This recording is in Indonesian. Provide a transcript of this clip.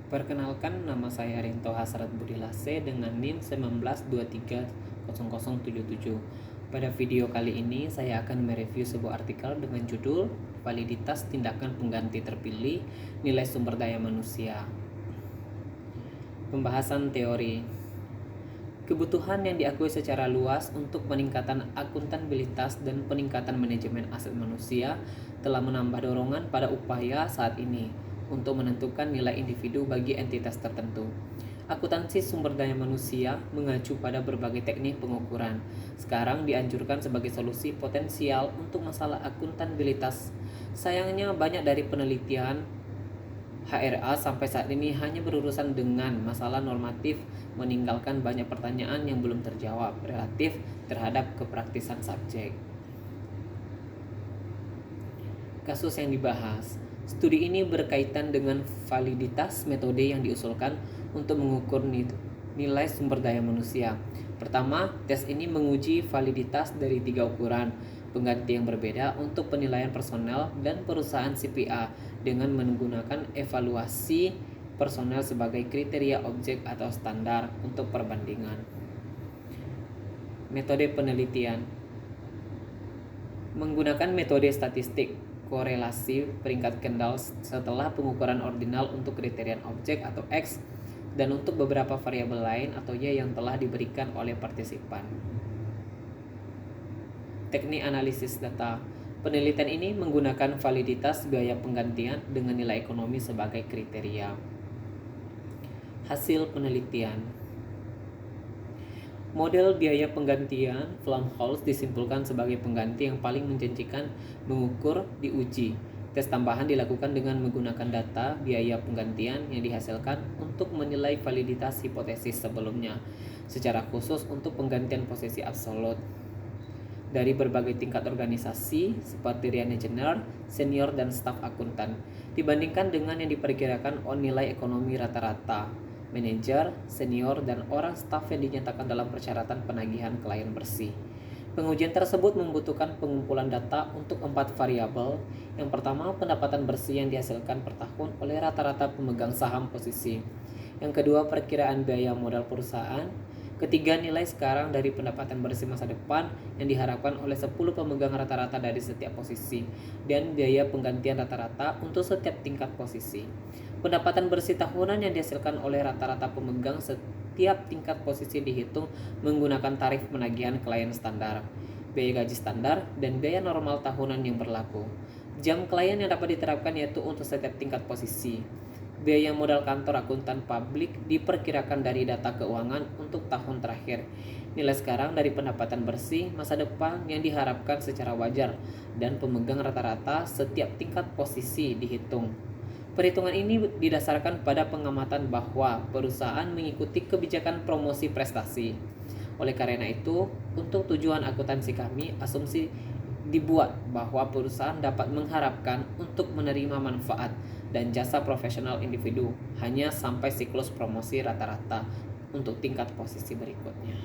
Perkenalkan, nama saya Rinto Hasrat Budilase dengan NIM 19230077. Pada video kali ini saya akan mereview sebuah artikel dengan judul Validitas Tindakan Pengganti Terpilih Nilai Sumber Daya Manusia. Pembahasan teori. Kebutuhan yang diakui secara luas untuk peningkatan akuntabilitas dan peningkatan manajemen aset manusia telah menambah dorongan pada upaya saat ini untuk menentukan nilai individu bagi entitas tertentu. Akuntansi sumber daya manusia mengacu pada berbagai teknik pengukuran. Sekarang dianjurkan sebagai solusi potensial untuk masalah akuntabilitas. Sayangnya banyak dari penelitian HRA sampai saat ini hanya berurusan dengan masalah normatif, meninggalkan banyak pertanyaan yang belum terjawab relatif terhadap kepraktisan subjek. Kasus yang dibahas. Studi ini berkaitan dengan validitas metode yang diusulkan untuk mengukur nilai sumber daya manusia. Pertama, tes ini menguji validitas dari 3 ukuran pengganti yang berbeda untuk penilaian personel dan perusahaan CPA dengan menggunakan evaluasi personel sebagai kriteria objek atau standar untuk perbandingan. Metode penelitian menggunakan metode statistik korelasi peringkat kendal setelah pengukuran ordinal untuk kriteria objek atau X dan untuk beberapa variabel lain atau Y yang telah diberikan oleh partisipan. Teknik analisis data. Penelitian ini menggunakan validitas biaya penggantian dengan nilai ekonomi sebagai kriteria. Hasil penelitian. Model biaya penggantian Flumholtz disimpulkan sebagai pengganti yang paling menjanjikan mengukur diuji. Tes tambahan dilakukan dengan menggunakan data biaya penggantian yang dihasilkan untuk menilai validitas hipotesis sebelumnya, secara khusus untuk penggantian posisi absolut dari berbagai tingkat organisasi seperti manajer, senior, dan staf akuntan, dibandingkan dengan yang diperkirakan nilai ekonomi rata-rata manajer, senior, dan orang staf yang dinyatakan dalam persyaratan penagihan klien bersih. Pengujian tersebut membutuhkan pengumpulan data untuk 4 variabel. Yang pertama, pendapatan bersih yang dihasilkan per tahun oleh rata-rata pemegang saham posisi. Yang kedua, perkiraan biaya modal perusahaan. Ketiga, nilai sekarang dari pendapatan bersih masa depan yang diharapkan oleh 10 pemegang rata-rata dari setiap posisi, dan biaya penggantian rata-rata untuk setiap tingkat posisi. Pendapatan bersih tahunan yang dihasilkan oleh rata-rata pemegang setiap tingkat posisi dihitung menggunakan tarif penagihan klien standar, biaya gaji standar, dan biaya normal tahunan yang berlaku. Jam klien yang dapat diterapkan yaitu untuk setiap tingkat posisi. Biaya modal kantor akuntan publik diperkirakan dari data keuangan untuk tahun terakhir. Nilai sekarang dari pendapatan bersih masa depan yang diharapkan secara wajar dan pemegang rata-rata setiap tingkat posisi dihitung. Perhitungan ini didasarkan pada pengamatan bahwa perusahaan mengikuti kebijakan promosi prestasi. Oleh karena itu, untuk tujuan akuntansi kami, asumsi dibuat bahwa perusahaan dapat mengharapkan untuk menerima manfaat dan jasa profesional individu hanya sampai siklus promosi rata-rata untuk tingkat posisi berikutnya.